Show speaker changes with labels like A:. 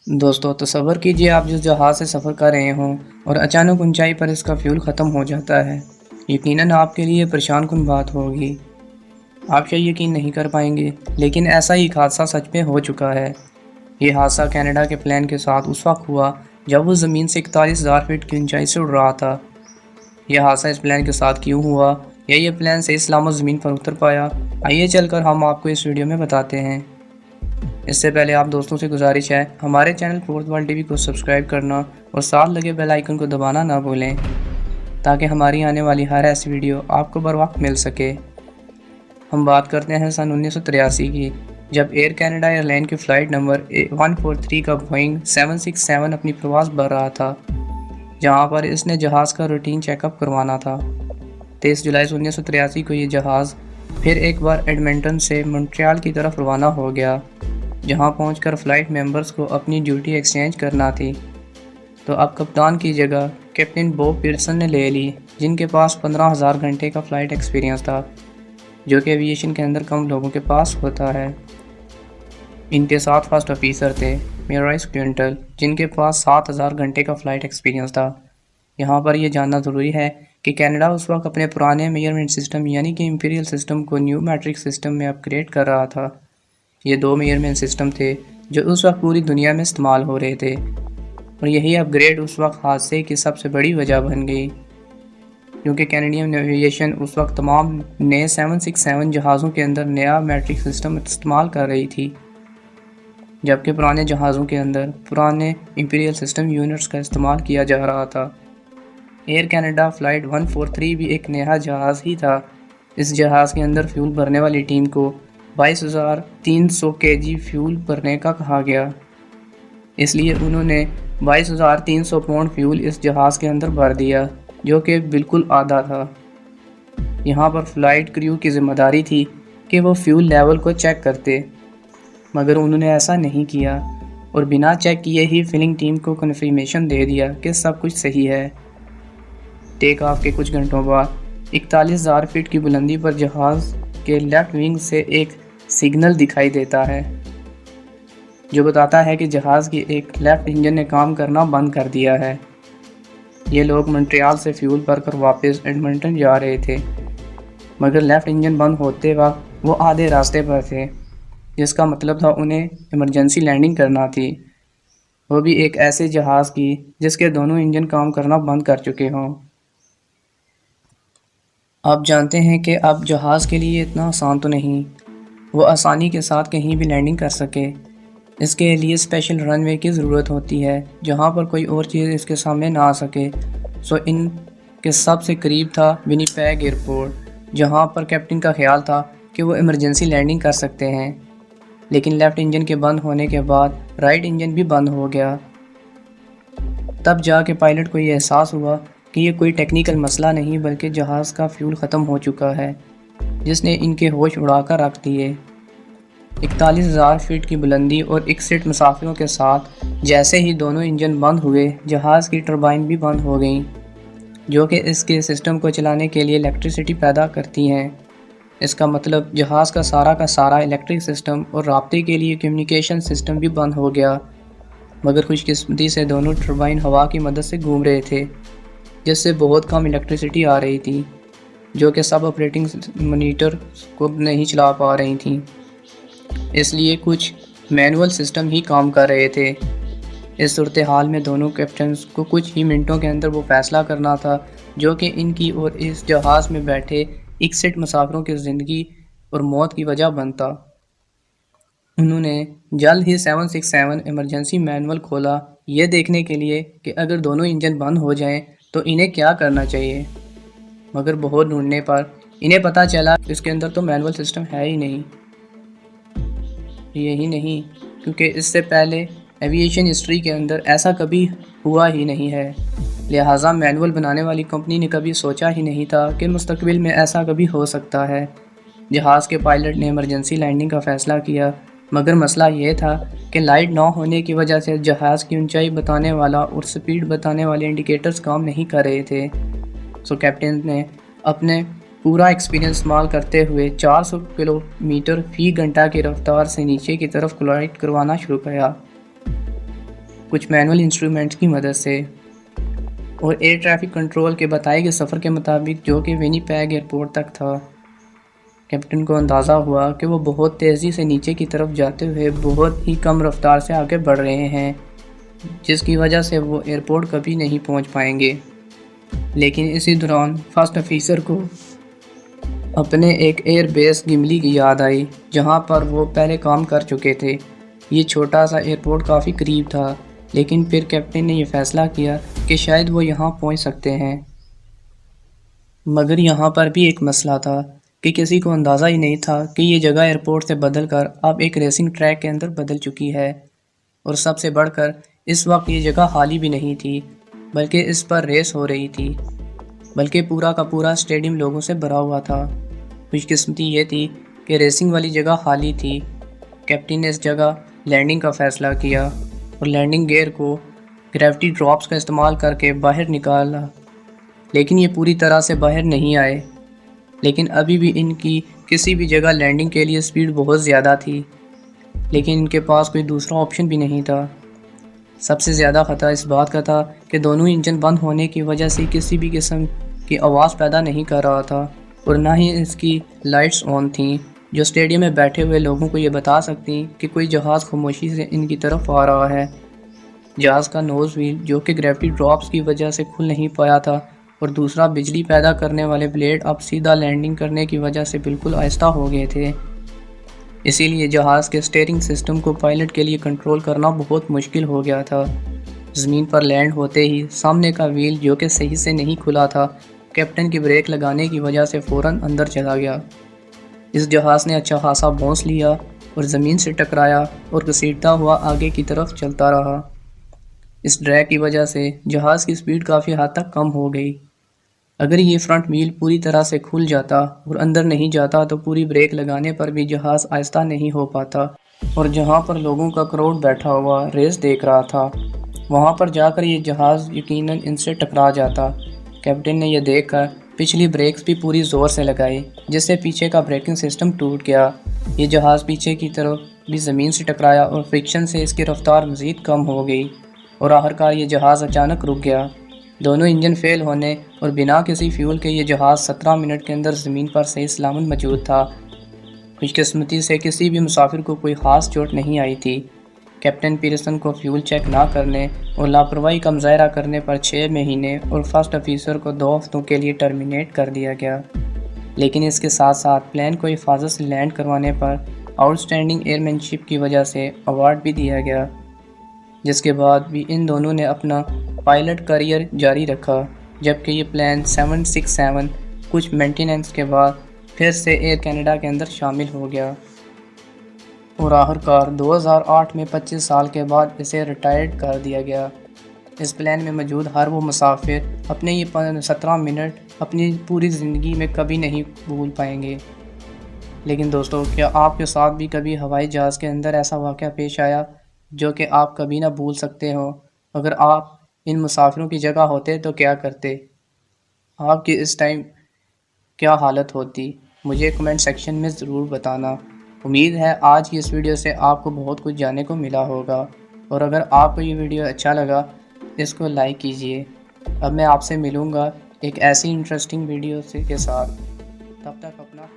A: दोस्तों तसव्वुर कीजिए आप जिस जहाज़ से सफ़र कर रहे हों और अचानक ऊंचाई पर इसका फ्यूल ख़त्म हो जाता है। यकीनन आपके लिए परेशान कुन बात होगी। आप शायद यकीन नहीं कर पाएंगे, लेकिन ऐसा ही एक हादसा सच में हो चुका है। ये हादसा कनाडा के प्लेन के साथ उस वक्त हुआ जब वो ज़मीन से 41,000 फीट की ऊंचाई से उड़ रहा था। यह हादसा इस प्लेन के साथ क्यों हुआ या ये प्लेन सही सलामत ज़मीन पर उतर पाया, आइए चलकर हम आपको इस वीडियो में बताते हैं। इससे पहले आप दोस्तों से गुजारिश है हमारे चैनल फोर्थ वर्ल्ड टीवी को सब्सक्राइब करना और साथ लगे बेल आइकन को दबाना ना भूलें, ताकि हमारी आने वाली हर ऐसी वीडियो आपको बर वक्त मिल सके। हम बात करते हैं सन 1983 की, जब एयर कनाडा एयरलाइन की फ़्लाइट नंबर 143 का बोइंग 767 अपनी प्रवास भर रहा था, जहां पर इसने जहाज़ का रूटीन चेकअप करवाना था। 23 जुलाई 1983 को ये जहाज़ फिर एक बार एडमिंटन से मॉन्ट्रियल की तरफ रवाना हो गया, जहां पहुंचकर फ़्लाइट मेंबर्स को अपनी ड्यूटी एक्सचेंज करना थी। तो अब कप्तान की जगह कैप्टन बॉब पीटरसन ने ले ली, जिनके पास 15,000 घंटे का फ़्लाइट एक्सपीरियंस था, जो कि एविएशन के अंदर कम लोगों के पास होता है। इनके साथ फर्स्ट ऑफिसर थे मेराइस क्विंटल, जिनके पास 7,000 घंटे का फ़्लाइट एक्सपीरियंस था। यहाँ पर यह जानना ज़रूरी है कि कनाडा उस वक्त अपने पुराने मेजरमेंट सिस्टम यानी कि इंपीरियल सिस्टम को न्यू मैट्रिक सिस्टम में अपग्रेड कर रहा था। ये दो मेजरमेंट सिस्टम थे जो उस वक्त पूरी दुनिया में इस्तेमाल हो रहे थे, और यही अपग्रेड उस वक्त हादसे की सबसे बड़ी वजह बन गई, क्योंकि कैनेडियन एविएशन उस वक्त तमाम नए 767 जहाज़ों के अंदर नया मैट्रिक सिस्टम इस्तेमाल कर रही थी, जबकि पुराने जहाज़ों के अंदर पुराने इंपीरियल सिस्टम यूनिट्स का इस्तेमाल किया जा रहा था। एयर कनाडा फ़्लाइट 143 भी एक नया जहाज़ ही था। इस जहाज़ के अंदर फ्यूल भरने वाली टीम को 22,300 केजी फ्यूल भरने का कहा गया, इसलिए उन्होंने 22,300 पाउंड फ्यूल इस जहाज़ के अंदर भर दिया, जो कि बिल्कुल आधा था। यहाँ पर फ़्लाइट क्रू की ज़िम्मेदारी थी कि वो फ्यूल लेवल को चेक करते, मगर उन्होंने ऐसा नहीं किया और बिना चेक किए ही फिलिंग टीम को कन्फर्मेशन दे दिया कि सब कुछ सही है। टेक ऑफ के कुछ घंटों बाद 41,000 फीट की बुलंदी पर जहाज़ के लेफ्ट विंग से एक सिग्नल दिखाई देता है, जो बताता है कि जहाज़ की एक लेफ्ट इंजन ने काम करना बंद कर दिया है। ये लोग मॉन्ट्रियल से फ्यूल भरकर वापस एडमिंटन जा रहे थे, मगर लेफ्ट इंजन बंद होते वक्त वो आधे रास्ते पर थे, जिसका मतलब था उन्हें इमरजेंसी लैंडिंग करना थी, वो भी एक ऐसे जहाज़ की जिसके दोनों इंजन काम करना बंद कर चुके हों। आप जानते हैं कि अब जहाज़ के लिए इतना आसान तो नहीं वो आसानी के साथ कहीं भी लैंडिंग कर सके। इसके लिए स्पेशल रनवे की ज़रूरत होती है, जहां पर कोई और चीज़ इसके सामने ना आ सके। सो इनके सबसे करीब था विनिपेग एयरपोर्ट, जहां पर कैप्टन का ख्याल था कि वो इमरजेंसी लैंडिंग कर सकते हैं, लेकिन लेफ़्ट इंजन के बंद होने के बाद राइट इंजन भी बंद हो गया। तब जाके पायलट को ये एहसास हुआ कि ये कोई टेक्निकल मसला नहीं बल्कि जहाज़ का फ्यूल ख़त्म हो चुका है, जिसने इनके होश उड़ाकर रख दिए। 41,000 फीट की बुलंदी और 61 मुसाफिरों के साथ जैसे ही दोनों इंजन बंद हुए, जहाज़ की टरबाइन भी बंद हो गईं, जो कि इसके सिस्टम को चलाने के लिए इलेक्ट्रिसिटी पैदा करती हैं। इसका मतलब जहाज़ का सारा इलेक्ट्रिक सिस्टम और राब्ते के लिए कम्युनिकेशन सिस्टम भी बंद हो गया। मगर खुशकिस्मती से दोनों टरबाइन हवा की मदद से घूम रहे थे, जिससे बहुत कम इलेक्ट्रिसिटी आ रही थी, जो कि सब ऑपरेटिंग मॉनिटर को नहीं चला पा रही थी, इसलिए कुछ मैनुअल सिस्टम ही काम कर रहे थे। इस सूरत हाल में दोनों कैप्टन्स को कुछ ही मिनटों के अंदर वो फैसला करना था जो कि इनकी और इस जहाज़ में बैठे 61 मुसाफिरों की ज़िंदगी और मौत की वजह बनता। उन्होंने जल्द ही 767 इमरजेंसी मैनुअल खोला, ये देखने के लिए कि अगर दोनों इंजन बंद हो जाएं तो इन्हें क्या करना चाहिए, मगर बहुत ढूंढने पर इन्हें पता चला कि इसके अंदर तो मैनुअल सिस्टम है ही नहीं। यही नहीं, क्योंकि इससे पहले एविएशन हिस्ट्री के अंदर ऐसा कभी हुआ ही नहीं है, लिहाजा मैनुअल बनाने वाली कंपनी ने कभी सोचा ही नहीं था कि मुस्तकबिल में ऐसा कभी हो सकता है। जहाज़ के पायलट ने इमरजेंसी लैंडिंग का फ़ैसला किया, मगर मसला ये था कि लाइट ना होने की वजह से जहाज़ की ऊंचाई बताने वाला और स्पीड बताने वाले इंडिकेटर्स काम नहीं कर रहे थे। सो कैप्टन ने अपने पूरा एक्सपीरियंस इस्तेमाल करते हुए 400 किलोमीटर फ़ी घंटा की रफ्तार से नीचे की तरफ क्लाइट करवाना शुरू किया। कुछ मैनुअल इंस्ट्रूमेंट्स की मदद से। और एयर ट्रैफिक कंट्रोल के बताए गए सफ़र के मुताबिक, जो कि विनिपेग एयरपोर्ट तक था, कैप्टन को अंदाज़ा हुआ कि वो बहुत तेज़ी से नीचे की तरफ जाते हुए बहुत ही कम रफ्तार से आगे बढ़ रहे हैं, जिसकी वजह से वो एयरपोर्ट कभी नहीं पहुंच पाएंगे। लेकिन इसी दौरान फर्स्ट ऑफिसर को अपने एक एयर बेस गिमली की याद आई, जहां पर वो पहले काम कर चुके थे। ये छोटा सा एयरपोर्ट काफ़ी करीब था, लेकिन फिर कैप्टन ने यह फैसला किया कि शायद वो यहाँ पहुँच सकते हैं। मगर यहाँ पर भी एक मसला था कि किसी को अंदाज़ा ही नहीं था कि ये जगह एयरपोर्ट से बदलकर अब एक रेसिंग ट्रैक के अंदर बदल चुकी है। और सबसे बढ़कर इस वक्त ये जगह खाली भी नहीं थी, बल्कि इस पर रेस हो रही थी, बल्कि पूरा का पूरा स्टेडियम लोगों से भरा हुआ था। खुशकिस्मती ये थी कि रेसिंग वाली जगह खाली थी। कैप्टन ने इस जगह लैंडिंग का फ़ैसला किया और लैंडिंग गियर को ग्रेविटी ड्रॉप्स का इस्तेमाल करके बाहर निकाला। लेकिन ये पूरी तरह से बाहर नहीं आए, लेकिन अभी भी इनकी किसी भी जगह लैंडिंग के लिए स्पीड बहुत ज़्यादा थी, लेकिन इनके पास कोई दूसरा ऑप्शन भी नहीं था। सबसे ज़्यादा ख़तरा इस बात का था कि दोनों इंजन बंद होने की वजह से किसी भी किस्म की आवाज़ पैदा नहीं कर रहा था, और ना ही इसकी लाइट्स ऑन थीं, जो स्टेडियम में बैठे हुए लोगों को ये बता सकती कि कोई जहाज़ खामोशी से इनकी तरफ आ रहा है। जहाज़ का नोज़ व्हील, जो कि ग्रेविटी ड्रॉप्स की वजह से खुल नहीं पाया था, और दूसरा बिजली पैदा करने वाले ब्लेड अब सीधा लैंडिंग करने की वजह से बिल्कुल आहिस्ता हो गए थे। इसीलिए जहाज़ के स्टीयरिंग सिस्टम को पायलट के लिए कंट्रोल करना बहुत मुश्किल हो गया था। ज़मीन पर लैंड होते ही सामने का व्हील, जो कि सही से नहीं खुला था, कैप्टन की ब्रेक लगाने की वजह से फ़ौरन अंदर चला गया। इस जहाज़ ने अच्छा खासा बॉन्स लिया और ज़मीन से टकराया और घसीटता हुआ आगे की तरफ चलता रहा। इस ड्रैग की वजह से जहाज़ की स्पीड काफ़ी हद तक कम हो गई। अगर ये फ्रंट व्हील पूरी तरह से खुल जाता और अंदर नहीं जाता तो पूरी ब्रेक लगाने पर भी जहाज़ आहिस्ता नहीं हो पाता, और जहां पर लोगों का क्राउड बैठा हुआ रेस देख रहा था, वहां पर जाकर ये जहाज़ यकीनन इनसे टकरा जाता। कैप्टन ने यह देखकर पिछली ब्रेक्स भी पूरी ज़ोर से लगाई, जिससे पीछे का ब्रेकिंग सिस्टम टूट गया। ये जहाज़ पीछे की तरफ भी ज़मीन से टकराया और फ्रिक्शन से इसकी रफ्तार मज़ीद कम हो गई, और आखिरकार ये जहाज़ अचानक रुक गया। दोनों इंजन फेल होने और बिना किसी फ्यूल के ये जहाज़ 17 मिनट के अंदर ज़मीन पर सही सलामत मौजूद था। खुशकिस्मती से किसी भी मुसाफिर को कोई ख़ास चोट नहीं आई थी। कैप्टन पीटरसन को फ्यूल चेक ना करने और लापरवाही का मुजाहरा करने पर 6 महीने और फर्स्ट ऑफिसर को 2 हफ्तों के लिए टर्मिनेट कर दिया गया। लेकिन इसके साथ साथ प्लेन को हिफाजत से लैंड करवाने पर आउटस्टैंडिंग एयरमैनशिप की वजह से अवार्ड भी दिया गया, जिसके बाद भी इन दोनों ने अपना पायलट करियर जारी रखा। जबकि ये प्लान 767 कुछ मेंटेनेंस के बाद फिर से एयर कनाडा के अंदर शामिल हो गया, और आखिरकार 2008 में 25 साल के बाद इसे रिटायर्ड कर दिया गया। इस प्लान में मौजूद हर वो मुसाफिर अपने ये 17 मिनट अपनी पूरी ज़िंदगी में कभी नहीं भूल पाएंगे। लेकिन दोस्तों, क्या आपके साथ भी कभी हवाई जहाज़ के अंदर ऐसा वाक़या पेश आया जो कि आप कभी ना भूल सकते हो? अगर आप इन मुसाफिरों की जगह होते तो क्या करते? आपकी इस टाइम क्या हालत होती? मुझे कमेंट सेक्शन में ज़रूर बताना। उम्मीद है आज की इस वीडियो से आपको बहुत कुछ जानने को मिला होगा, और अगर आपको ये वीडियो अच्छा लगा इसको लाइक कीजिए। अब मैं आपसे मिलूँगा एक ऐसी इंटरेस्टिंग वीडियो के साथ। तब तक अपना